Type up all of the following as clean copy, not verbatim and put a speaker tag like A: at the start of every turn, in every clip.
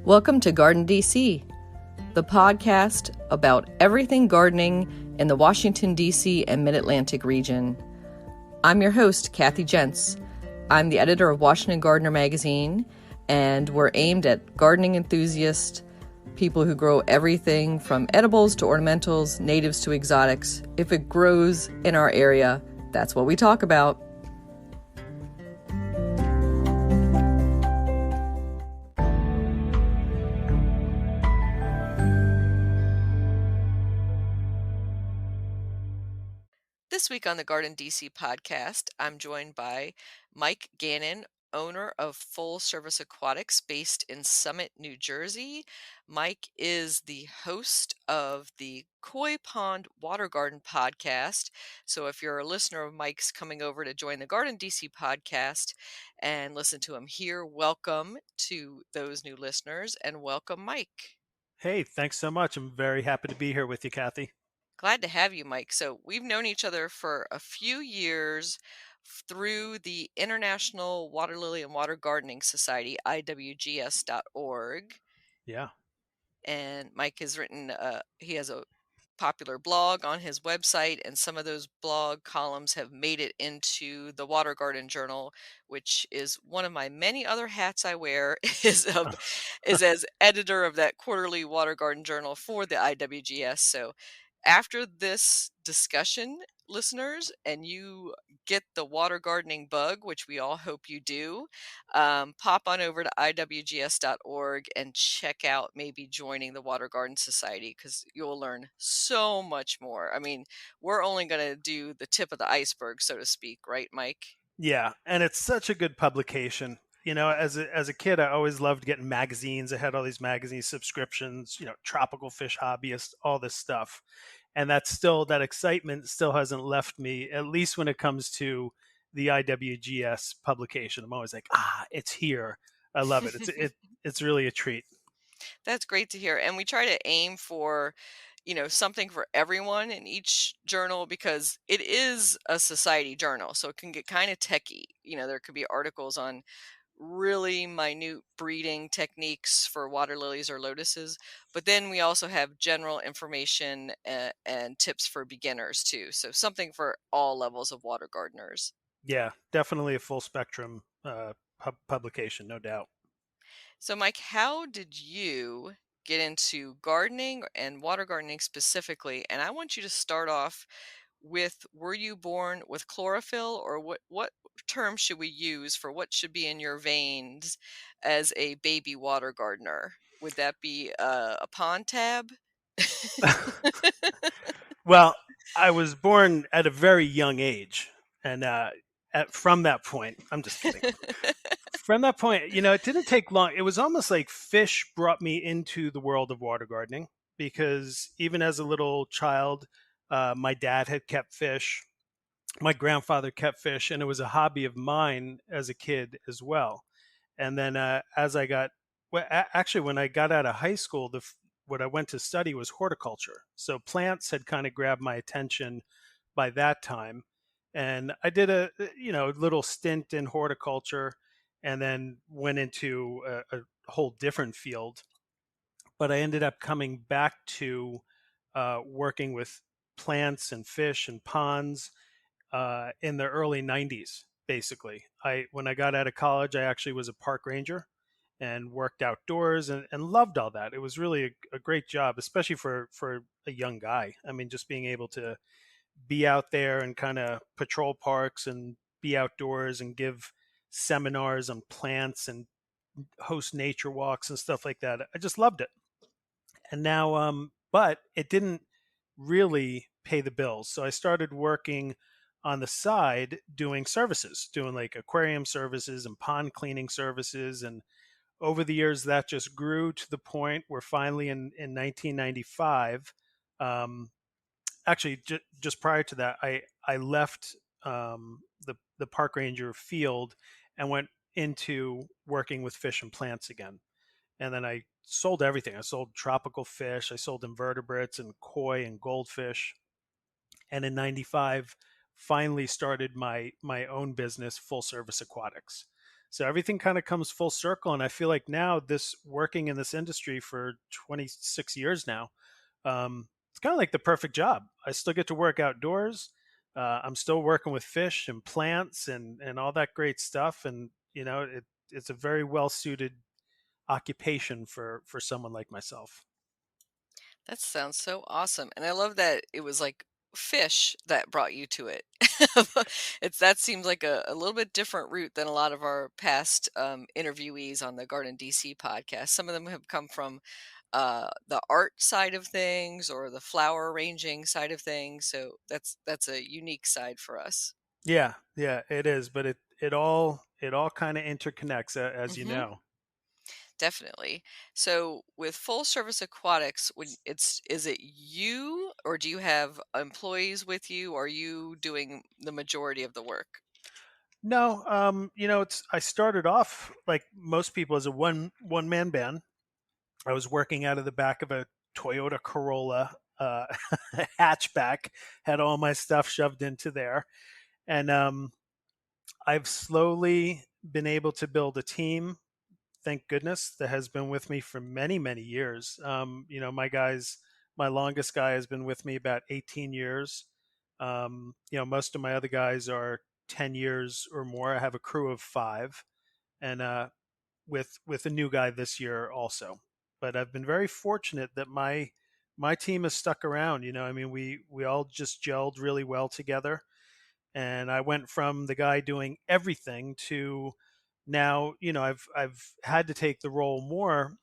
A: Welcome to GardenDC, the podcast about everything gardening in the Washington, D.C. and Mid-Atlantic region. I'm your host, Kathy Jentz. I'm the editor of Washington Gardener magazine, and we're aimed at gardening enthusiasts, people who grow everything from edibles to ornamentals, natives to exotics. If it grows in our area, that's what we talk about. This week on the GardenDC podcast, I'm joined by Mike Gannon, owner of Full Service Aquatics based in Summit, New Jersey. Mike is the host of the Koi Pond Water Garden podcast. So if you're a listener of Mike's coming over to join the GardenDC podcast and listen to him here, welcome to those new listeners and welcome, Mike.
B: Hey, thanks so much. I'm very happy to be here with you, Kathy.
A: Glad to have you, Mike. So we've known each other for a few years through the International Water Lily and Water Gardening Society, IWGS.org.
B: Yeah.
A: And Mike has written, he has a popular blog on his website, and some of those blog columns have made it into the Water Garden Journal, which is one of my many other hats I wear, is as editor of that quarterly Water Garden Journal for the IWGS. So after this discussion, listeners, and you get the water gardening bug, which we all hope you do, pop on over to iwgs.org and check out maybe joining the Water Garden Society, because you'll learn so much more. I mean, we're only going to do the tip of the iceberg, so to speak, right, Mike?
B: Yeah, and it's such a good publication. You know, as a kid, I always loved getting magazines. I had all these magazine subscriptions, Tropical Fish Hobbyist, all this stuff. And that excitement still hasn't left me, at least when it comes to the IWGS publication. I'm always like, it's here. I love it. It's really a treat.
A: That's great to hear. And we try to aim for, something for everyone in each journal, because it is a society journal. So it can get kind of techie. There could be articles on really minute breeding techniques for water lilies or lotuses. But then we also have general information and tips for beginners too. So something for all levels of water gardeners.
B: Yeah, definitely a full spectrum publication, no doubt.
A: So Mike, how did you get into gardening and water gardening specifically? And I want you to start off with, were you born with chlorophyll, or what term should we use for what should be in your veins as a baby water gardener? Would that be a pond tab?
B: Well, I was born at a very young age, and from that point, I'm just kidding. From that point, it didn't take long. It was almost like fish brought me into the world of water gardening, because even as a little child, my dad had kept fish. My grandfather kept fish, and it was a hobby of mine as a kid as well. And then actually, when I got out of high school, what I went to study was horticulture. So plants had kind of grabbed my attention by that time. And I did a little stint in horticulture, and then went into a whole different field. But I ended up coming back to working with plants and fish and ponds in the early 90s, basically. When I got out of college, I actually was a park ranger and worked outdoors and loved all that. It was really a great job, especially for a young guy. I mean, just being able to be out there and kind of patrol parks and be outdoors and give seminars on plants and host nature walks and stuff like that. I just loved it. And now, but it didn't really pay the bills. So I started working on the side doing services, doing like aquarium services and pond cleaning services. And over the years, that just grew to the point where finally in 1995, actually just prior to that, I left the park ranger field and went into working with fish and plants again. And then I sold everything. I sold tropical fish, I sold invertebrates and koi and goldfish. And in 95, finally started my own business, Full Service Aquatics. So everything kind of comes full circle. And I feel like now, this working in this industry for 26 years now, it's kind of like the perfect job. I still get to work outdoors. I'm still working with fish and plants and all that great stuff. And it's a very well suited occupation for someone like myself.
A: That sounds so awesome, and I love that it was, like, fish that brought you to it. It's that seems like a little bit different route than a lot of our past, interviewees on the Garden DC podcast. Some of them have come from, the art side of things or the flower arranging side of things, so that's a unique side for us.
B: Yeah, yeah, it is, but it all kind of interconnects, as you
A: Mhm.
B: know.
A: Definitely. So with full service aquatics, when it's is it you or do you have employees with you? Or are you doing the majority of the work?
B: No, it's I started off like most people as a one man band. I was working out of the back of a Toyota Corolla hatchback, had all my stuff shoved into there, and I've slowly been able to build a team, thank goodness, that has been with me for many, many years. My longest guy has been with me about 18 years. Most of my other guys are 10 years or more. I have a crew of five, and with a new guy this year also. But I've been very fortunate that my team has stuck around. I mean, we all just gelled really well together, and I went from the guy doing everything to now, I've had to take the role more,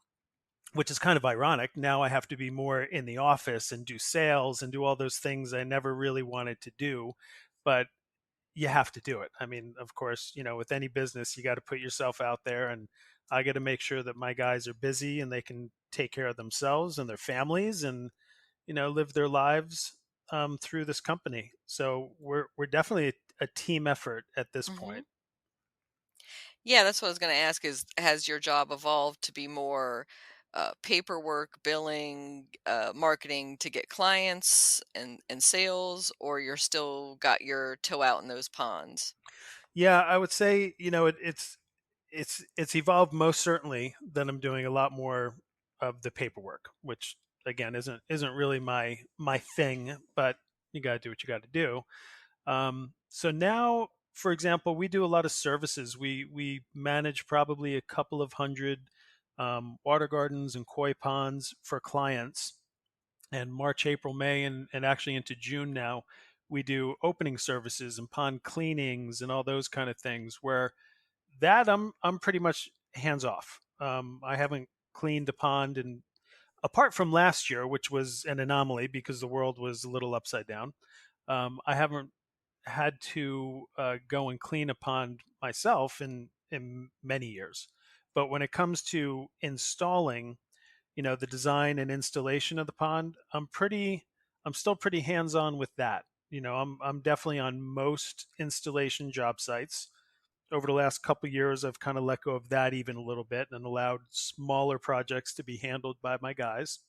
B: which is kind of ironic. Now I have to be more in the office and do sales and do all those things I never really wanted to do, but you have to do it. I mean, of course, with any business, you got to put yourself out there, and I got to make sure that my guys are busy and they can take care of themselves and their families, and live their lives through this company. So we're definitely a team effort at this
A: Hmm.
B: point.
A: Yeah, that's what I was going to ask is has your job evolved to be more paperwork, billing, marketing to get clients and sales, or you're still got your toe out in those ponds?
B: Yeah, I would say it's evolved most certainly. That I'm doing a lot more of the paperwork, which again isn't really my thing, but you got to do what you got to do. So now, for example, we do a lot of services. We manage probably a couple of hundred water gardens and koi ponds for clients. And March, April, May, and actually into June now, we do opening services and pond cleanings and all those kind of things. Where that I'm pretty much hands off. I haven't cleaned a pond, and apart from last year, which was an anomaly because the world was a little upside down. I haven't had to go and clean a pond myself in many years. But when it comes to installing, the design and installation of the pond, I'm still pretty hands on with that. I'm definitely on most installation job sites. Over the last couple of years, I've kind of let go of that even a little bit and allowed smaller projects to be handled by my guys.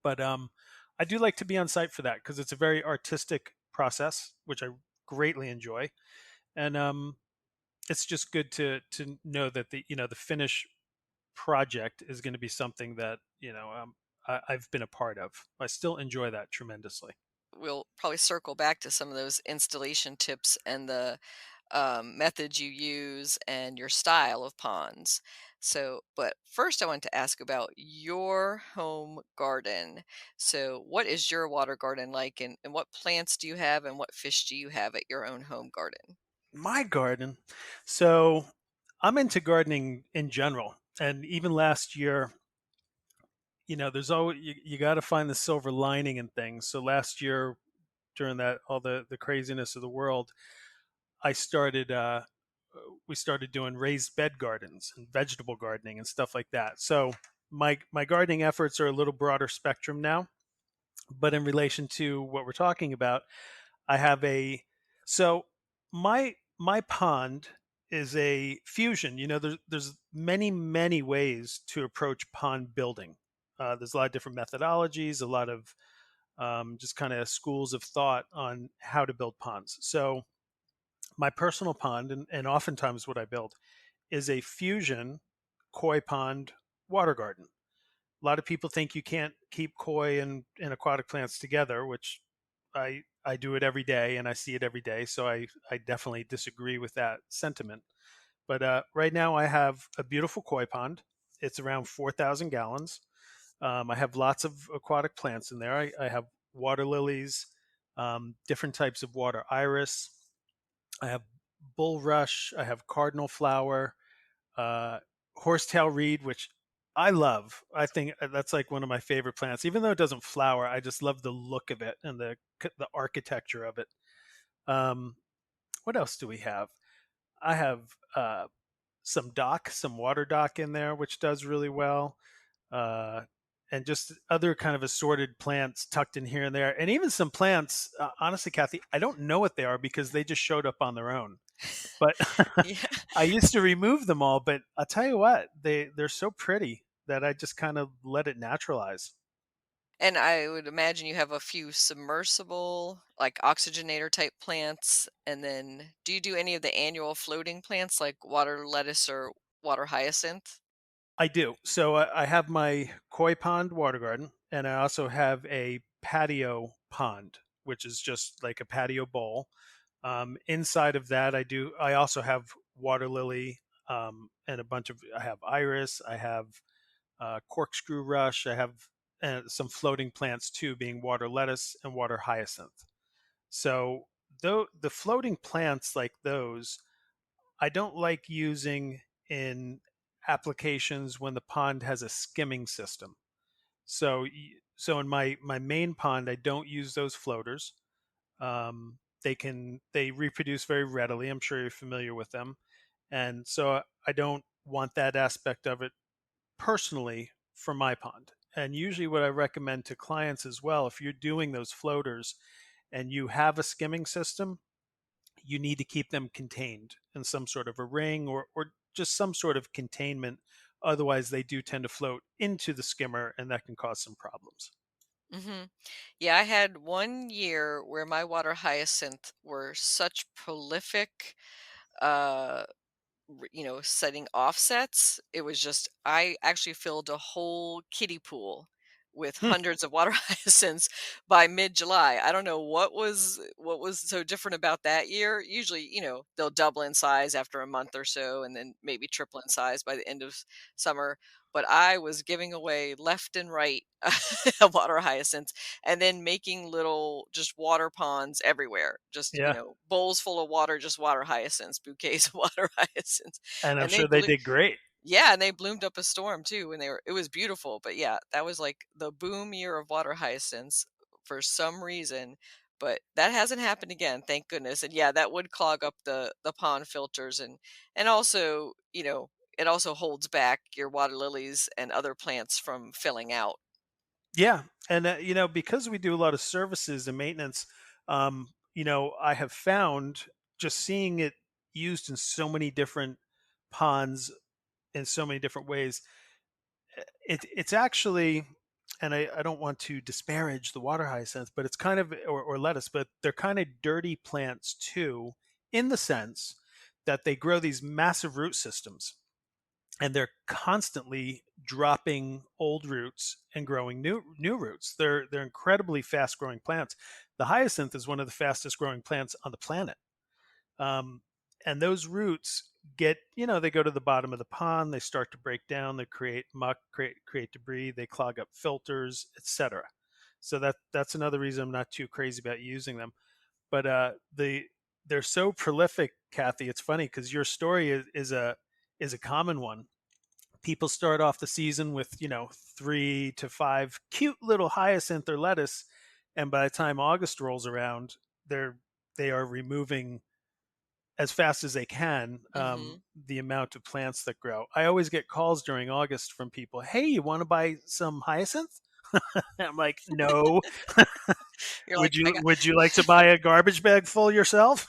B: But I do like to be on site for that because it's a very artistic process, which I greatly enjoy, and it's just good to know that the finish project is going to be something that I've been a part of. I still enjoy that tremendously.
A: We'll probably circle back to some of those installation tips and the methods you use and your style of ponds. So, but first, I want to ask about your home garden. So, what is your water garden like, and what plants do you have, and what fish do you have at your own home garden?
B: My garden. So I'm into gardening in general, and even last year, there's always you got to find the silver lining in things. So last year, during that all the craziness of the world, I started we started doing raised bed gardens and vegetable gardening and stuff like that. So my gardening efforts are a little broader spectrum now, but in relation to what we're talking about, I have a so my pond is a fusion. There's many ways to approach pond building. There's a lot of different methodologies, a lot of just kind of schools of thought on how to build ponds. So my personal pond, and oftentimes what I build, is a fusion koi pond water garden. A lot of people think you can't keep koi and aquatic plants together, which I do it every day and I see it every day. So I definitely disagree with that sentiment. But right now I have a beautiful koi pond. It's around 4,000 gallons. I have lots of aquatic plants in there. I have water lilies, different types of water iris. I have bulrush. I have cardinal flower, uh, horsetail reed, which I love. I think that's like one of my favorite plants. Even though it doesn't flower, I just love the look of it and the architecture of it. Um, what else do we have? I have some water dock in there, which does really well, uh, and just other kind of assorted plants tucked in here and there, and even some plants. Honestly, Kathy, I don't know what they are because they just showed up on their own. But
A: Yeah.
B: I used to remove them all. But I'll tell you what, they're so pretty that I just kind of let it naturalize.
A: And I would imagine you have a few submersible, like oxygenator type plants. And then do you do any of the annual floating plants like water lettuce or water hyacinth?
B: I do. So I have my koi pond water garden, and I also have a patio pond, which is just like a patio bowl. Inside of that, I also have water lily, and a bunch of. I have iris. I have corkscrew rush. I have some floating plants too, being water lettuce and water hyacinth. So though the floating plants like those, I don't like using in applications when the pond has a skimming system. So in my main pond, I don't use those floaters. They reproduce very readily. I'm sure you're familiar with them, and so I don't want that aspect of it personally for my pond. And usually, what I recommend to clients as well, if you're doing those floaters and you have a skimming system, you need to keep them contained in some sort of a ring or just some sort of containment. Otherwise, they do tend to float into the skimmer, and that can cause some problems.
A: Hmm. Yeah, I had 1 year where my water hyacinth were such prolific uh setting offsets. It was just I actually filled a whole kiddie pool with
B: Hmm.
A: hundreds of water hyacinths by mid-July. I don't know what was so different about that year. Usually, they'll double in size after a month or so and then maybe triple in size by the end of summer. But I was giving away left and right water hyacinths and then making little just water ponds everywhere. Just,
B: Yeah,
A: bowls full of water, just water hyacinths, bouquets of water hyacinths.
B: and I'm
A: And they
B: sure they
A: blew
B: did great.
A: yeah, and they bloomed up a storm too, and it was beautiful. But yeah, that was like the boom year of water hyacinths for some reason. But that hasn't happened again, thank goodness. And yeah, that would clog up the pond filters and also, it also holds back your water lilies and other plants from filling out.
B: Yeah, and because we do a lot of services and maintenance, I have found just seeing it used in so many different ponds in so many different ways. It's actually, and I don't want to disparage the water hyacinth, but it's kind of or lettuce, but they're kind of dirty plants too, in the sense that they grow these massive root systems and they're constantly dropping old roots and growing new roots. They're incredibly fast growing plants. The hyacinth is one of the fastest growing plants on the planet. Um, and those roots they go to the bottom of the pond, they start to break down, they create muck, create debris, they clog up filters, etc. So that's another reason I'm not too crazy about using them. But they're so prolific, Kathy. It's funny because your story is a common one. People start off the season with 3 to 5 cute little hyacinth or lettuce, and by the time August rolls around, they are removing as fast as they can
A: Mhm.
B: the amount of plants that grow. I always get calls during August from people, "Hey, you want to buy some hyacinth?" I'm like, "No.
A: You're
B: would
A: like, "I
B: you
A: got."
B: would you like to buy a garbage bag full yourself?"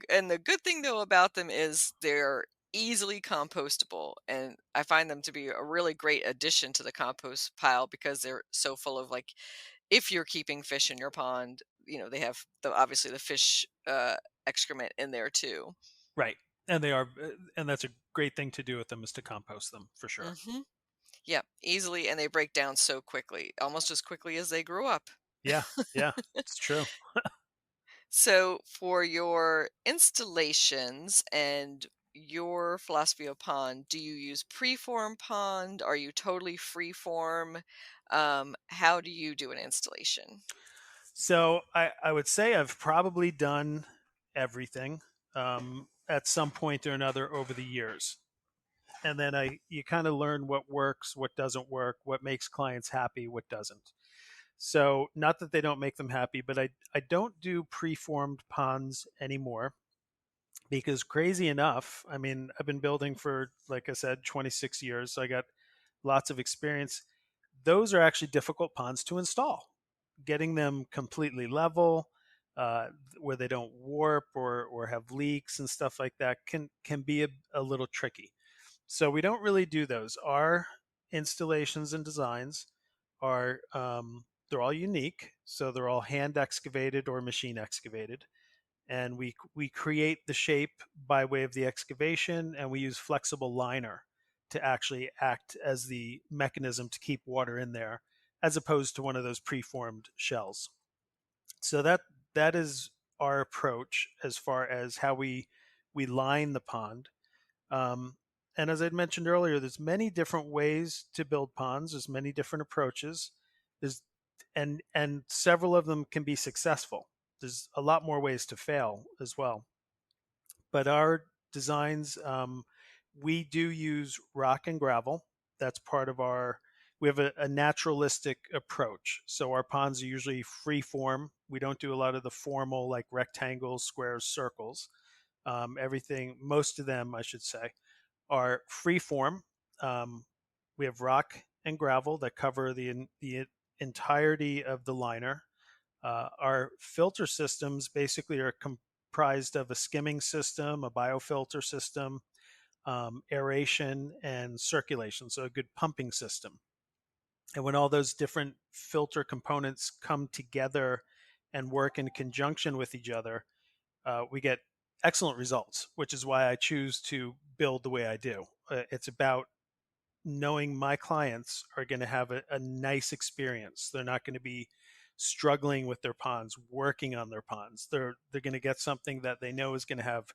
A: And the good thing though about them is they're easily compostable, and I find them to be a really great addition to the compost pile because they're so full of like if you're keeping fish in your pond, they have obviously the fish excrement in there too.
B: Right. And they are, and that's a great thing to do with them is to compost them for sure.
A: Mhm. Yep, easily, and they break down so quickly, almost as quickly as they grew up.
B: Yeah, yeah, it's true.
A: So, for your installations and your philosophy of pond, do you use preform pond? Are you totally freeform? How do you do an installation?
B: So I would say I've probably done everything at some point or another over the years. And then you kind of learn what works, what doesn't work, what makes clients happy, what doesn't. So not that they don't make them happy, but I don't do preformed ponds anymore because crazy enough, I mean, I've been building for, like I said, 26 years. So I got lots of experience. Those are actually difficult ponds to install. Getting them completely level, uh, where they don't warp or have leaks and stuff like that can be a little tricky. So we don't really do those. Our installations and designs are they're all unique. So they're all hand excavated or machine excavated, and we create the shape by way of the excavation, and we use flexible liner to actually act as the mechanism to keep water in there, as opposed to one of those preformed shells. So that is our approach as far as how we line the pond. um, and as I mentioned earlier, there's many different ways to build ponds. There's many different approaches. There's and several of them can be successful. There's a lot more ways to fail as well. But our designs, we do use rock and gravel. That's part of our. We have a naturalistic approach. So our ponds are usually free form. We don't do a lot of the formal like rectangles, squares, circles. Everything, most of them, I should say, are free form. Um, we have rock and gravel that cover the entirety of the liner. Our filter systems basically are comprised of a skimming system, a biofilter system, aeration, and circulation, so a good pumping system. And when all those different filter components come together and work in conjunction with each other, we get excellent results, which is why I choose to build the way I do. It's about knowing my clients are going to have a nice experience. They're not going to be struggling with their ponds, working on their ponds. They're going to get something that they know is going to have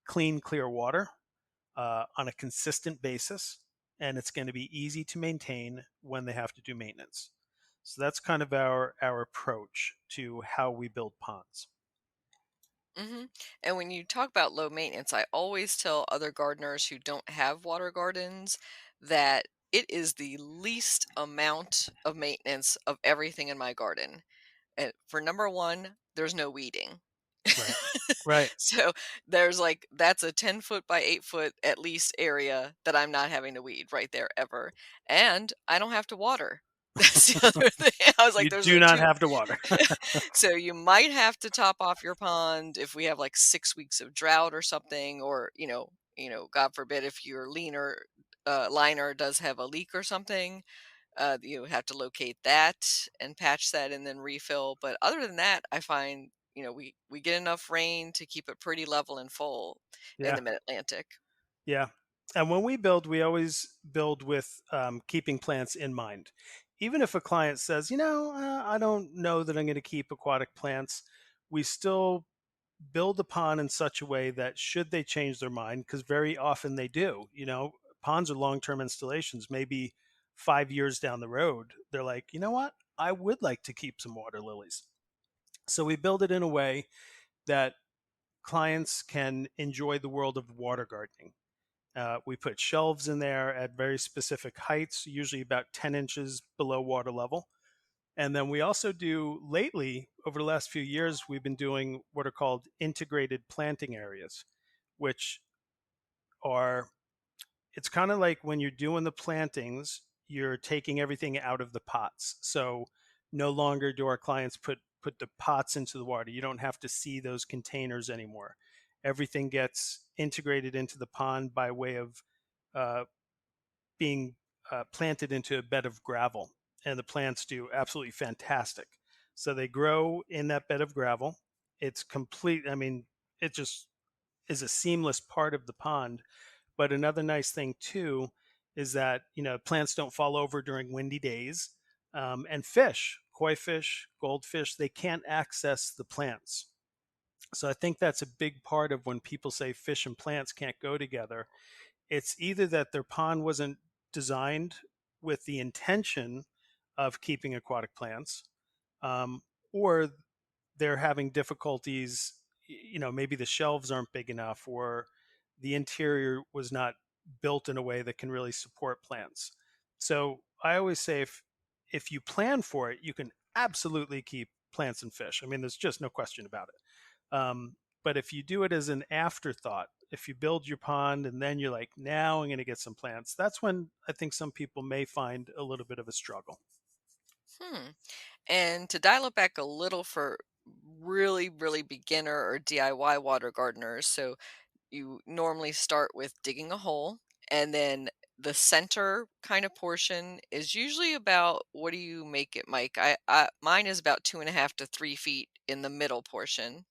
B: clean, clear water on a consistent basis, and it's going to be easy to maintain when they have to do maintenance. So that's kind of our approach to how we build ponds.
A: Hmm. And when you talk about low maintenance, I always tell other gardeners who don't have water gardens that it is the least amount of maintenance of everything in my garden. And for number one, there's no weeding.
B: Right. Right.
A: So there's like that's a 10-foot by 8-foot at least area that I'm not having to weed right there ever. And I don't have to water. That's the other thing. I was like,
B: You
A: those are
B: do
A: the
B: not
A: two.
B: have to water.
A: So you might have to top off your pond if we have like 6 weeks of drought or something, or God forbid if your leaner liner does have a leak or something. You have to locate that and patch that and then refill. But other than that, I find we get enough rain to keep it pretty level and full in
B: Yeah.
A: the Mid Atlantic.
B: Yeah. And when we build, we always build with keeping plants in mind. Even if a client says, I don't know that I'm going to keep aquatic plants, we still build the pond in such a way that should they change their mind, because very often they do, ponds are long term installations, maybe 5 years down the road, they're like, you know what? I would like to keep some water lilies. So we build it in a way that clients can enjoy the world of water gardening. We put shelves in there at very specific heights, usually about 10 inches below water level. And then we also do lately, over the last few years, we've been doing what are called integrated planting areas, which are, it's kind of like when you're doing the plantings, you're taking everything out of the pots. So no longer do our clients put the pots into the water. You don't have to see those containers anymore. Everything gets integrated into the pond by way of uh, being planted into a bed of gravel, and the plants do absolutely fantastic. So they grow in that bed of gravel. It's complete. I mean, it just is a seamless part of the pond. But another nice thing too is that, plants don't fall over during windy days. And fish, koi fish, goldfish, they can't access the plants. So I think that's a big part of when people say fish and plants can't go together. It's either that their pond wasn't designed with the intention of keeping aquatic plants, um, or they're having difficulties. Maybe the shelves aren't big enough, or the interior was not built in a way that can really support plants. So I always say, if you plan for it, you can absolutely keep plants and fish. I mean, there's just no question about it. But if you do it as an afterthought, if you build your pond and then you're like, now I'm going to get some plants, that's when I think some people may find a little bit of a struggle.
A: Hmm. And to dial it back a little for really, really beginner or DIY water gardeners, so you normally start with digging a hole, and then the center kind of portion is usually about, what do you make it, Mike? Mine is about 2.5 to 3 feet in the middle portion,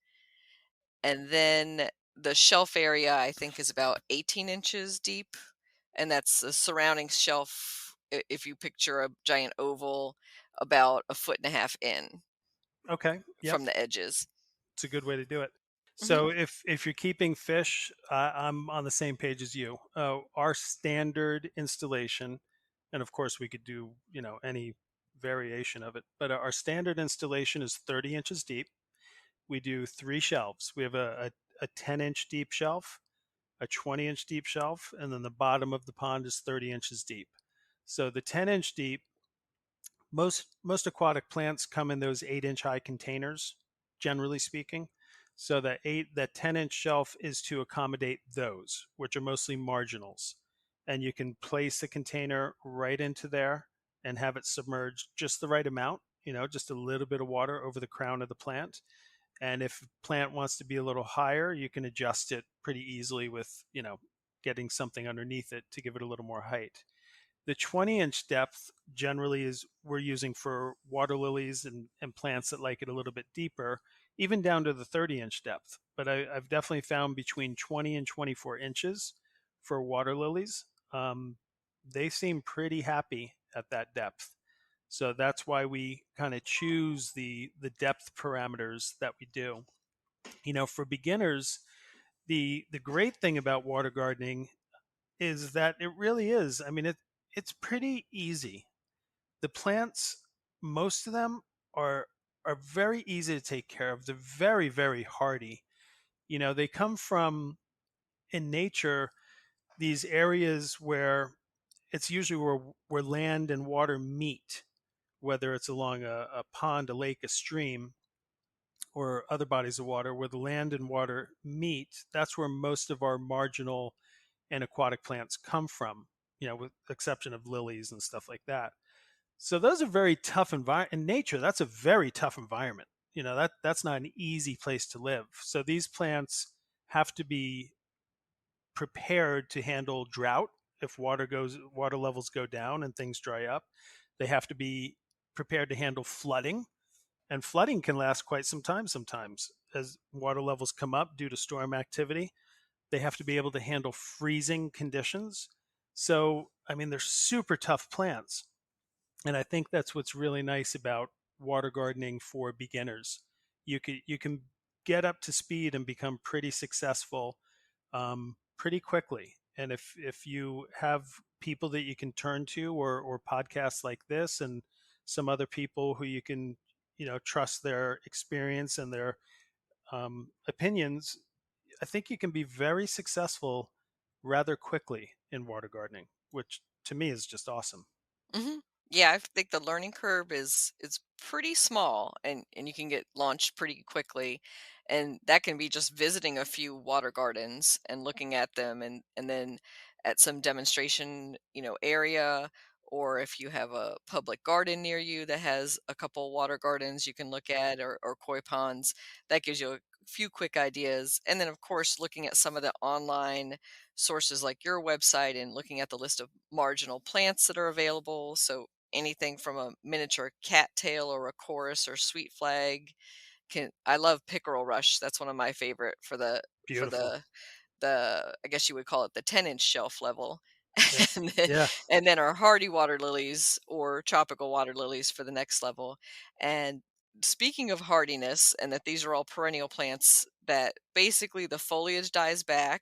A: and then the shelf area I think is about 18 inches deep, and that's the surrounding shelf. If you picture a giant oval, about a foot and a half in
B: Okay. Yep.
A: from the edges.
B: It's a good way to do it.
A: Hmm.
B: So if you're keeping fish, I'm on the same page as you. Our standard installation, and of course we could do any variation of it, but our standard installation is 30 inches deep. We do three shelves. We have a 10-inch deep shelf, a 20-inch deep shelf, and then the bottom of the pond is 30 inches deep. So the 10-inch deep, most aquatic plants come in those 8-inch high containers, generally speaking. So that 10-inch shelf is to accommodate those, which are mostly marginals. And you can place the container right into there and have it submerged just the right amount, just a little bit of water over the crown of the plant. And if the plant wants to be a little higher, you can adjust it pretty easily with, getting something underneath it to give it a little more height. The 20-inch depth generally is we're using for water lilies and plants that like it a little bit deeper, even down to the 30-inch depth. But I've definitely found between 20 and 24 inches for water lilies. They seem pretty happy at that depth. So that's why we kind of choose the depth parameters that we do. For beginners, the great thing about water gardening is that it really is. I mean, it's pretty easy. The plants, most of them are very easy to take care of. They're very, very hardy. They come from, in nature, these areas where it's usually where land and water meet, whether it's along a pond, a lake, a stream, or other bodies of water where the land and water meet. That's where most of our marginal and aquatic plants come from, with the exception of lilies and stuff like that. So those are very tough environment in nature. That's a very tough environment. That's not an easy place to live. So these plants have to be prepared to handle drought. If water levels go down and things dry up, they have to be prepared to handle flooding, and flooding can last quite some time sometimes as water levels come up due to storm activity. They have to be able to handle freezing conditions. So, I mean, they're super tough plants. And I think that's what's really nice about water gardening for beginners. You can get up to speed and become pretty successful pretty quickly. And if you have people that you can turn to, or podcasts like this, and some other people who you can trust their experience and their opinions, I think you can be very successful rather quickly in water gardening, which to me is just awesome.
A: Hmm. Yeah, I think the learning curve is pretty small, and you can get launched pretty quickly, and that can be just visiting a few water gardens and looking at them, and then at some demonstration area, or if you have a public garden near you that has a couple water gardens you can look at, or koi ponds, that gives you a few quick ideas, and then of course looking at some of the online sources like your website and looking at the list of marginal plants that are available. So anything from a miniature cattail or a chorus or sweet flag I love pickerel rush. That's one of my favorite for for
B: Beautiful.
A: the the I guess you would call it the 10-inch shelf level.
B: Yeah.
A: And then
B: Yeah.
A: our hardy water lilies or tropical water lilies for the next level. And speaking of hardiness and that these are all perennial plants that basically the foliage dies back,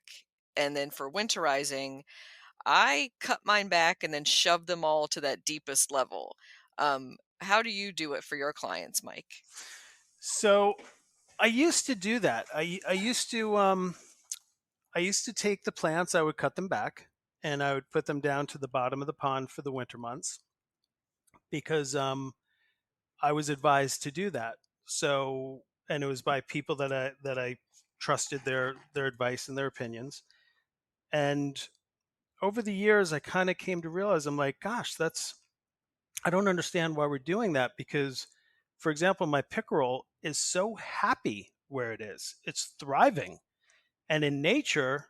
A: and then for winterizing, I cut mine back and then shove them all to that deepest level. How do you do it for your clients, Mike?
B: So I used to do that. I used to take the plants, I would cut them back, and I would put them down to the bottom of the pond for the winter months because I was advised to do that. So, and it was by people that I trusted their advice and their opinions. And over the years, I kind of came to realize I'm like, gosh, that's I don't understand why we're doing that because, for example, my pickerel is so happy where it is. It's thriving, and in nature,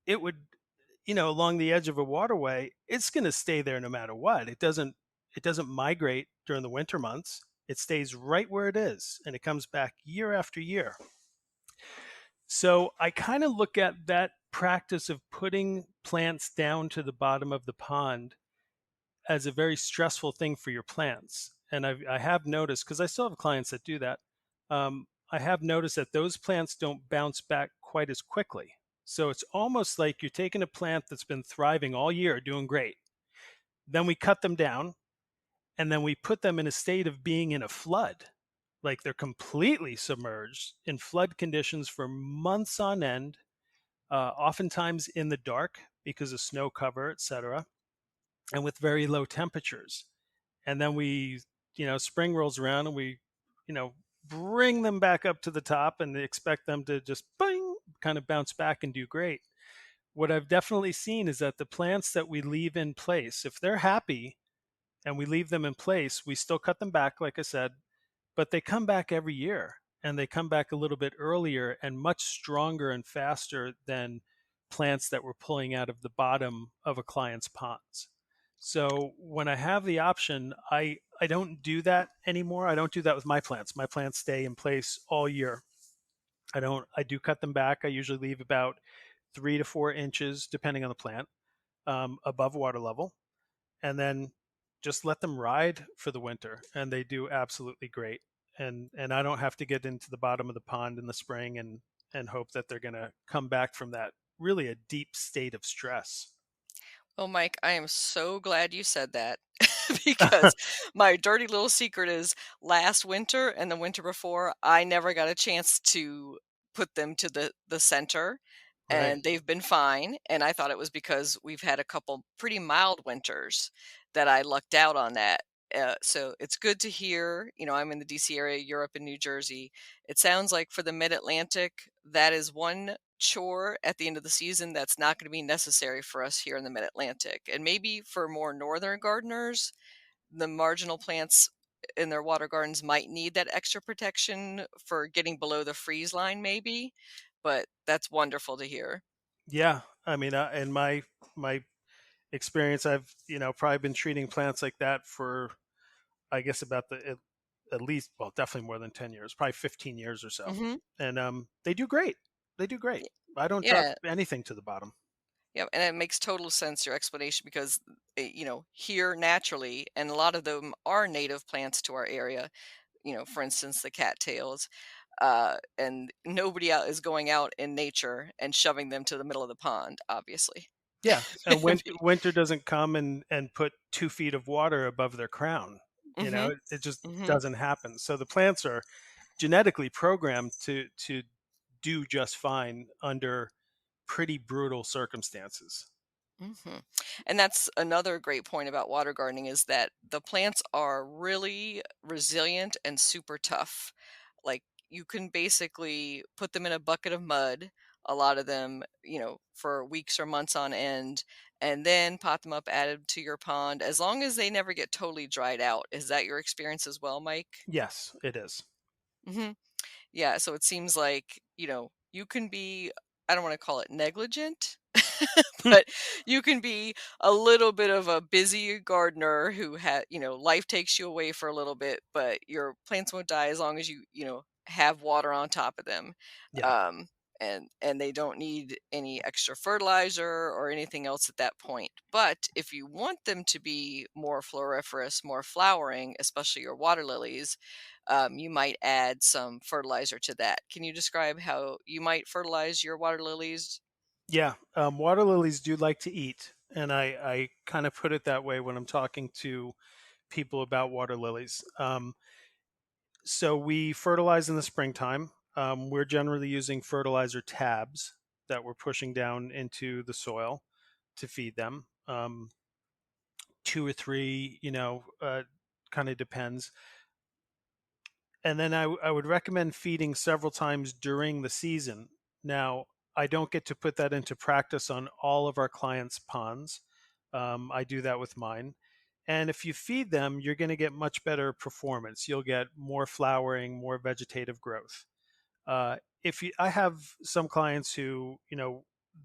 B: it would, along the edge of a waterway, it's going to stay there no matter what. It doesn't migrate during the winter months. It stays right where it is and it comes back year after year. So I kind of look at that practice of putting plants down to the bottom of the pond as a very stressful thing for your plants. And I have noticed, because I still have clients that do that, I have noticed that those plants don't bounce back quite as quickly. So it's almost like you're taking a plant that's been thriving all year, doing great. Then we cut them down and then we put them in a state of being in a flood. Like they're completely submerged in flood conditions for months on end, oftentimes in the dark because of snow cover, etc., and with very low temperatures. And then spring rolls around and we, you know, bring them back up to the top and expect them to just bing, kind of bounce back and do great. What I've definitely seen is that the plants that we leave in place, if they're happy and we leave them in place, we still cut them back, like I said, but they come back every year and they come back a little bit earlier and much stronger and faster than plants that we're pulling out of the bottom of a client's ponds. So when I have the option, I don't do that anymore. I don't do that with my plants. My plants stay in place all year. I do cut them back. I usually leave about 3 to 4 inches, depending on the plant, above water level, and then just let them ride for the winter, and they do absolutely great. And I don't have to get into the bottom of the pond in the spring and hope that they're going to come back from that really a deep state of stress.
A: Well, Mike, I am so glad you said that because my dirty little secret is last winter and the winter before, I never got a chance to put them to the center,
B: Right.
A: and they've been fine. And I thought it was because we've had a couple pretty mild winters that I lucked out on that. So it's good to hear. I'm in the DC area, Europe, and New Jersey. It sounds like for the Mid Atlantic, that is one chore at the end of the season that's not going to be necessary for us here in the mid-Atlantic. And maybe for more northern gardeners, the marginal plants in their water gardens might need that extra protection for getting below the freeze line maybe, but that's wonderful to hear.
B: Yeah. I mean, in my experience, I've probably been treating plants like that for I guess about at least, well, definitely more than 10 years, probably 15 years or so,
A: Mhm.
B: and they do great. They do great. I don't drop
A: Yeah.
B: anything to the bottom.
A: Yeah, and it makes total sense your explanation because here naturally, and a lot of them are native plants to our area. For instance, the cattails, and nobody out is going out in nature and shoving them to the middle of the pond, obviously.
B: Yeah, and winter doesn't come and put 2 feet of water above their crown.
A: Mhm.
B: It just
A: Mhm.
B: doesn't happen. So the plants are genetically programmed to do just fine under pretty brutal circumstances.
A: Mhm. And that's another great point about water gardening is that the plants are really resilient and super tough. Like you can basically put them in a bucket of mud, a lot of them, for weeks or months on end, and then pot them up, added to your pond, as long as they never get totally dried out. Is that your experience as well, Mike?
B: Yes, it is.
A: Hmm. Yeah, so it seems like, you can be, I don't want to call it negligent, but you can be a little bit of a busy gardener who life takes you away for a little bit, but your plants won't die as long as you have water on top of them.
B: Yeah.
A: Um, and they don't need any extra fertilizer or anything else at that point. But if you want them to be more floriferous, more flowering, especially your water lilies, you might add some fertilizer to that. Can you describe how you might fertilize your water lilies?
B: Yeah. Water lilies do like to eat. And I kind of put it that way when I'm talking to people about water lilies. So we fertilize in the springtime. We're generally using fertilizer tabs that we're pushing down into the soil to feed them. Two or three, kind of depends. And then I would recommend feeding several times during the season. Now, I don't get to put that into practice on all of our clients' ponds. I do that with mine. And if you feed them, you're going to get much better performance. You'll get more flowering, more vegetative growth. I have some clients who,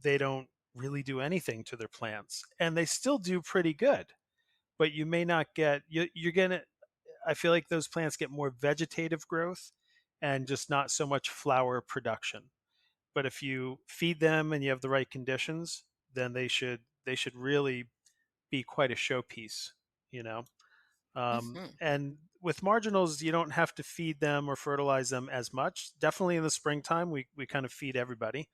B: they don't really do anything to their plants, and they still do pretty good. But you may not get you're gonna I feel like those plants get more vegetative growth and just not so much flower production. But if you feed them and you have the right conditions, then they should really be quite a showpiece, you know.
A: Hmm.
B: And with marginals, you don't have to feed them or fertilize them as much. Definitely in the springtime, we kind of feed everybody,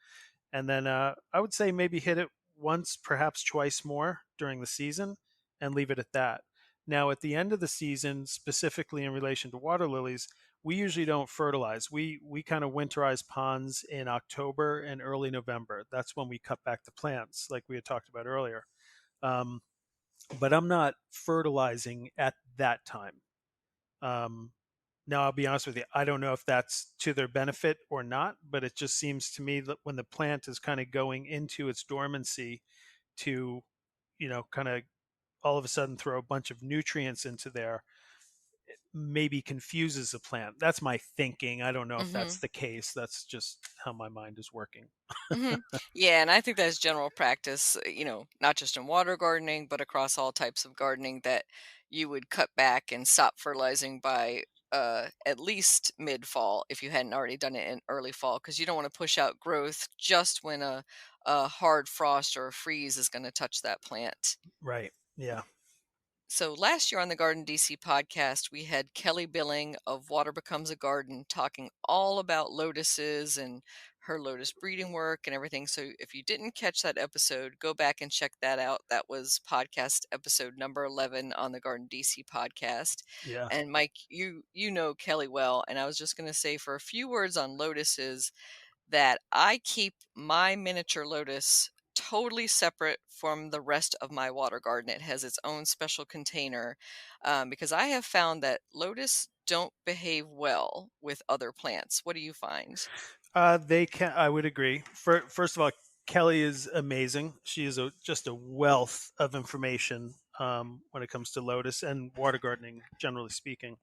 B: and then I would say maybe hit it once, perhaps twice more during the season, and leave it at that. Now, at the end of the season, specifically in relation to water lilies, we usually don't fertilize. We kind of winterize ponds in October and early November. That's when we cut back the plants, like we had talked about earlier. Um, but I'm not fertilizing at that time. Um, Now, I'll be honest with you, I don't know if that's to their benefit or not, but it just seems to me that when the plant is kind of going into its dormancy to, kind of all of a sudden throw a bunch of nutrients into there, maybe confuses the plant. That's my thinking. I don't know if that's
A: Hmm.
B: the case. That's just how my mind is working.
A: Hmm. Yeah, and I think that's general practice, not just in water gardening, but across all types of gardening that you would cut back and stop fertilizing by at least mid-fall if you hadn't already done it in early fall, because you don't want to push out growth just when a hard frost or a freeze is going to touch that plant.
B: Right. Yeah.
A: So last year on the Garden DC podcast, we had Kelly Billing of Water Becomes a Garden talking all about lotuses and her lotus breeding work and everything. So if you didn't catch that episode, go back and check that out. That was podcast episode number 11 on the Garden DC podcast.
B: Yeah.
A: And Mike, you know Kelly well, and I was just going to say for a few words on lotuses that I keep my miniature lotus totally separate from the rest of my water garden. It has its own special container because I have found that lotus don't behave well with other plants. What do you find?
B: They can. I would agree. First of all, Kelly is amazing. She is just a wealth of information when it comes to lotus and water gardening, generally speaking.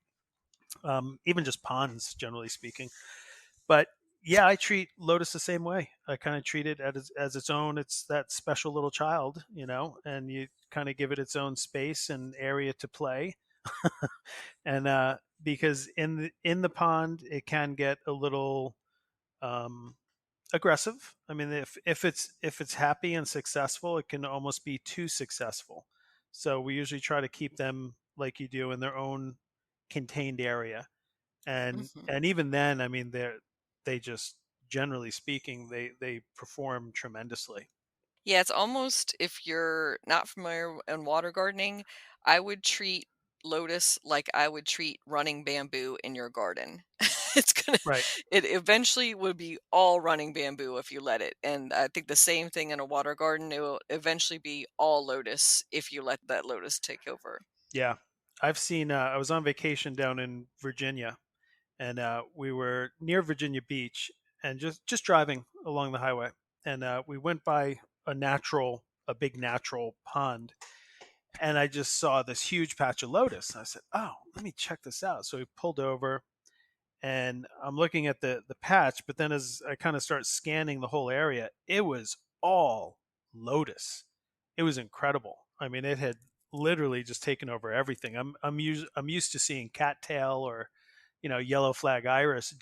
B: Even just ponds, generally speaking. But yeah, I treat lotus the same way. I kind of treat it as its own. It's that special little child, and you kind of give it its own space and area to play. And because in the pond, it can get a little um, aggressive. I mean, if it's happy and successful, it can almost be too successful. So we usually try to keep them like you do in their own contained area. And
A: Mhm.
B: and even then, I mean, they just generally speaking, they perform tremendously.
A: Yeah, it's almost if you're not familiar in water gardening, I would treat lotus like I would treat running bamboo in your garden. It's gonna
B: Right.
A: it eventually would be all running bamboo if you let it. And I think the same thing in a water garden, it will eventually be all lotus if you let that lotus take over.
B: Yeah. I've seen. I was on vacation down in Virginia, and we were near Virginia Beach, and just driving along the highway, and we went by a big natural pond, and I just saw this huge patch of lotus. And I said, "Oh, let me check this out." So we pulled over, and I'm looking at the patch, but then as I kind of start scanning the whole area, it was all lotus. It was incredible. I mean, it had literally just taken over everything. I'm used to seeing cattail or yellow flag iris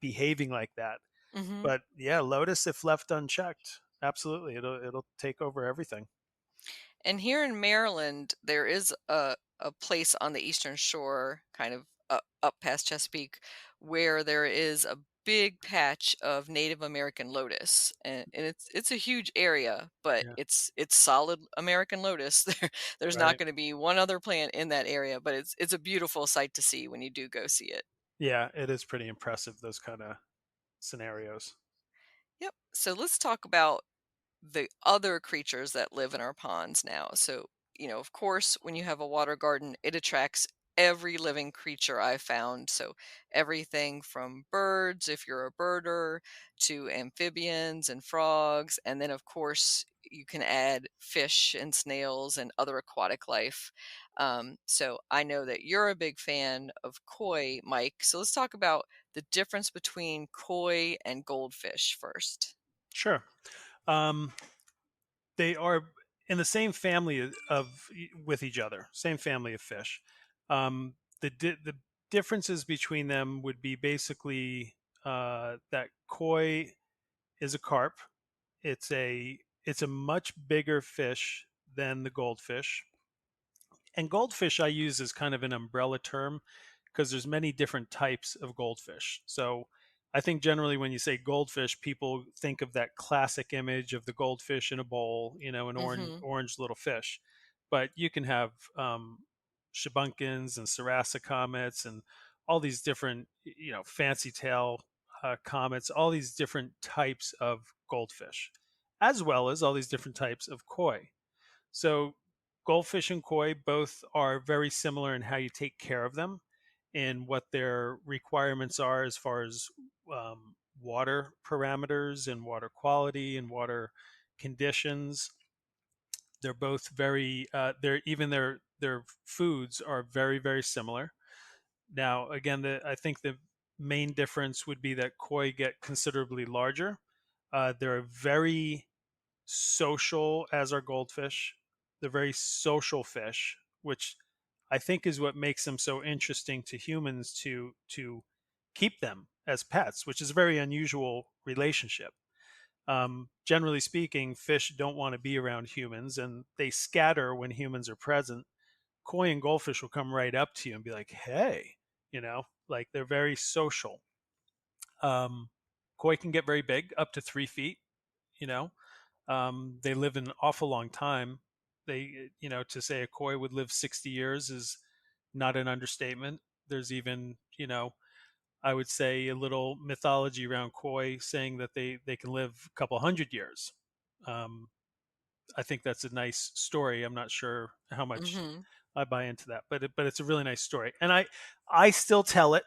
B: behaving like that.
A: Hmm.
B: But yeah, lotus, if left unchecked, absolutely, it'll take over everything.
A: And here in Maryland, there is a place on the Eastern Shore, kind of up past Chesapeake, where there is a big patch of Native American lotus, and it's a huge area, but
B: Yeah,
A: it's solid American lotus. There's not
B: right.
A: going to be one other plant in that area, but it's a beautiful sight to see when you do go see it.
B: Yeah, it is pretty impressive, those kind of scenarios.
A: Yep. So let's talk about the other creatures that live in our ponds now. So, of course, when you have a water garden, it attracts every living creature I've found. So, everything from birds, if you're a birder, to amphibians and frogs. And then, of course, you can add fish and snails and other aquatic life. So, I know that you're a big fan of koi, Mike. So, let's talk about the difference between koi and goldfish first.
B: Sure. Um, they are in the same family with each other, same family of fish. The differences between them would be basically that koi is a carp. It's a much bigger fish than the goldfish. And goldfish I use as kind of an umbrella term because there's many different types of goldfish. So I think generally when you say goldfish, people think of that classic image of the goldfish in a bowl, an
A: Hmm.
B: orange little fish. But you can have shabunkins and sarasa comets and all these different, fancy tail comets, all these different types of goldfish, as well as all these different types of koi. So goldfish and koi both are very similar in how you take care of them and what their requirements are as far as water parameters and water quality and water conditions. They're both very their foods are very, very similar. Now again, I think the main difference would be that koi get considerably larger. They're very social as our goldfish. They're very social fish, which I think is what makes them so interesting to humans to keep them as pets, which is a very unusual relationship. Generally speaking, fish don't want to be around humans, and they scatter when humans are present. Koi and goldfish will come right up to you and be like, "Hey," like they're very social. Koi can get very big, up to 3 feet. You know, they live an awful long time. To say a koi would live 60 years is not an understatement. There's even, I would say a little mythology around koi saying that they can live a couple hundred years. Um, I think that's a nice story. I'm not sure how much
A: Hmm.
B: I buy into that, but it's a really nice story, and I still tell it,